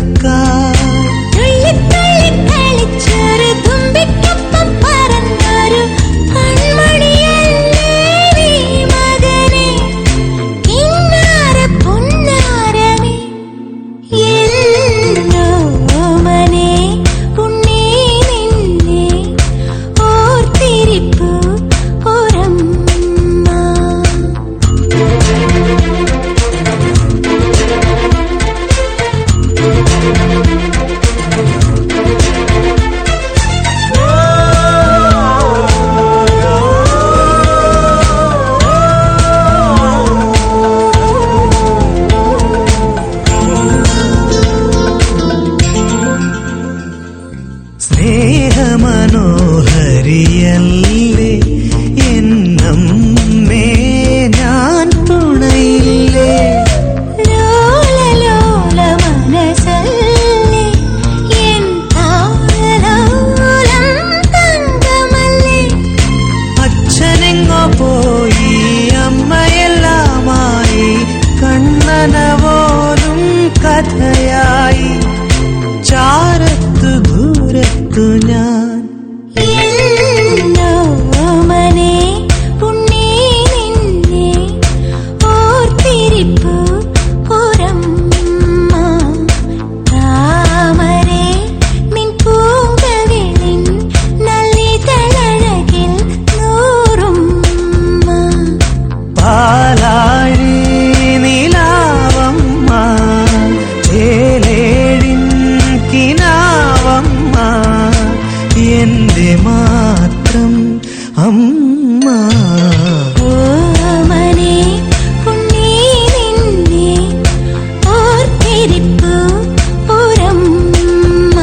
നടക്കാൻ സ്നേഹമനോഹരിയല്ലേ എന്നമ്മേ ഞാൻ തുണയില്ലേ ലോല മനസ്സല്ലേ എൻ താലോലം തങ്കമല്ലേ അച്ഛനെങ്ങോ പോയി അമ്മയെല്ലാമായി കണ്ണന പോലും കഥയായി ചാരത്തു ദൂരത്തു ഞാൻ എന്റെ മാത്രം അമ്മ ഓമനെ ഉണ്ണി നിന്നെ ഓർത്തിരിപ്പു ഒരമ്മ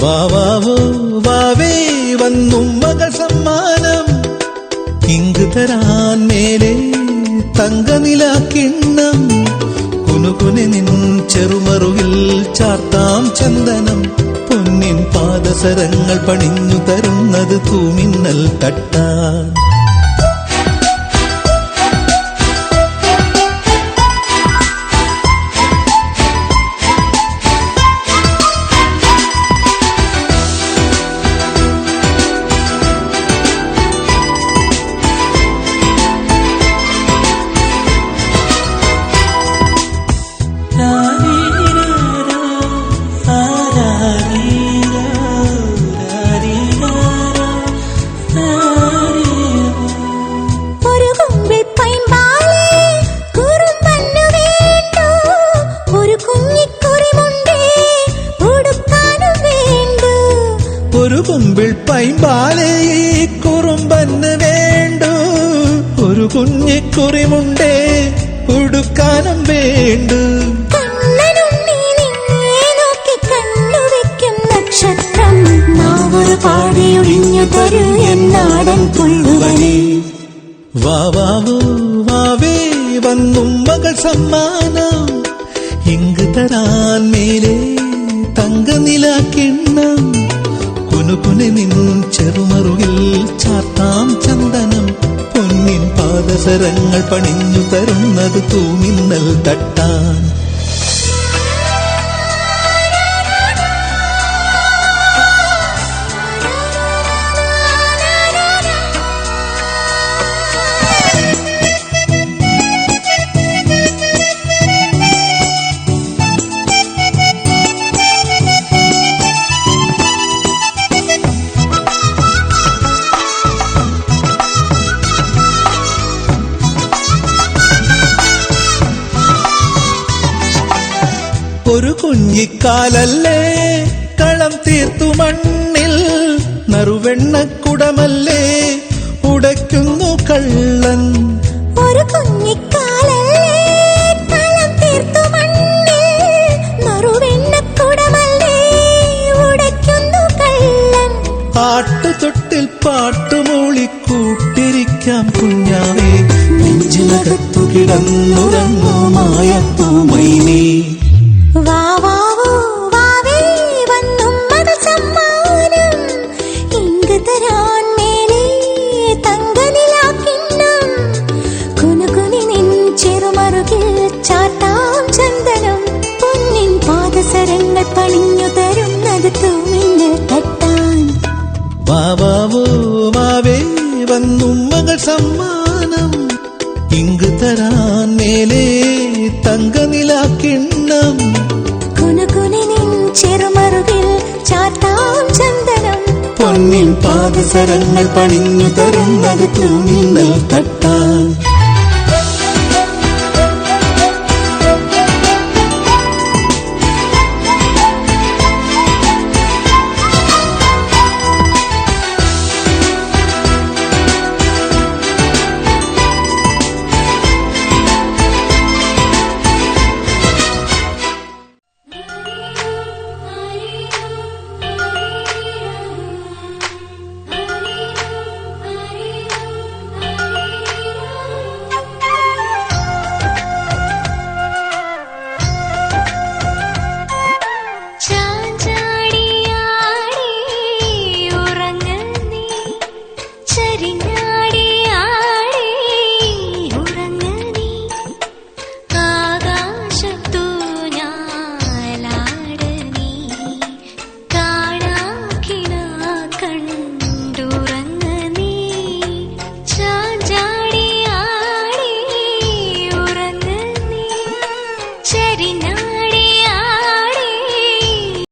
വാവാവോ വാവേ വന്നും മകൾ സമ്മാനം ഇങ്ക് തരാൻ മേലെ തങ്കനിലാക്കിണ്ണം കുനുകുനെ നിൻ ചെറുമറുകിൽ ചാർത്താം ചന്ദനം പൊന്നിൻ പാദസരങ്ങൾ പണിഞ്ഞു തരുന്നത് തൂമിന്നൽ തട്ടാൻ ഒരു കുമ്പിൾ പൈമ്പാലേ കുറുമ്പന്ന് വേണ്ടു ഒരു കുഞ്ഞിക്കുറിമുണ്ടേ ഉടുക്കാനും വേണ്ടു നക്ഷത്രം നാവൊരു പാടിയൊഴിഞ്ഞു തരൂ എന്നാടൻ പുള്ളുവനെ വാവാവോ വാവേ വന്നും മകൾ സമ്മാനം ഇങ്ക് തരാൻ മേലെ തങ്കനിലാക്കിണ്ണം കുനുകുനെ നിൻ ചെറുമറുകിൽ ചാർത്താം ചന്ദനം പൊന്നിൻ പാദസരങ്ങൾ പണിഞ്ഞു തരുന്നത് തൂമിന്നൽ തട്ടാൻ ഒരു കുഞ്ഞിക്കാലല്ലേ കളം തീർത്തു മണ്ണിൽ നറുവെണ്ണക്കുടമല്ലേ ഉടയ്ക്കുന്നു കള്ളൻ. ഒരു കുഞ്ഞിക്കാലല്ലേ കളം തീർത്തു മണ്ണിൽ നറുവെണ്ണക്കുടമല്ലേ ഉടയ്ക്കുന്നു കള്ളൻ. ആട്ടുതൊട്ടിൽ പാട്ടുമൂളി കൂട്ടിരിക്കാം കുഞ്ഞാവേ, നെഞ്ചിനകത്തു കിടന്നുറങ്ങൂ മായപ്പൂമൈനേ. വാവാവോ വാവേ വന്നുമ്മകൾ സമ്മാനം, ഇങ്ക് തരാൻ മേലേ തങ്കനിലാക്കിണ്ണം. കുനുകുനി നിൻ ചെറുമറുകിൽ ചാത്താം ചന്ദനം, പൊന്നിൻ പാദസരങ്ങൾ പണിഞ്ഞു തരുന്നത് തൂമിന്നൽ തട്ടാൻ. വാവാവോ വാവേ വന്നുമ്മകൾ സമ്മാനം, ഇങ്ക് തരാൻ മേലേ തങ്കനിലാക്കിണ്ണം. കുനുകുനി നിൻ ചെറുമറുകിൽ ചാത്താം ചന്ദനം, പൊന്നിൻ പാദസരങ്ങൾ പണിഞ്ഞു തരുന്നത് തൂമിന്നൽ തട്ടാൻ.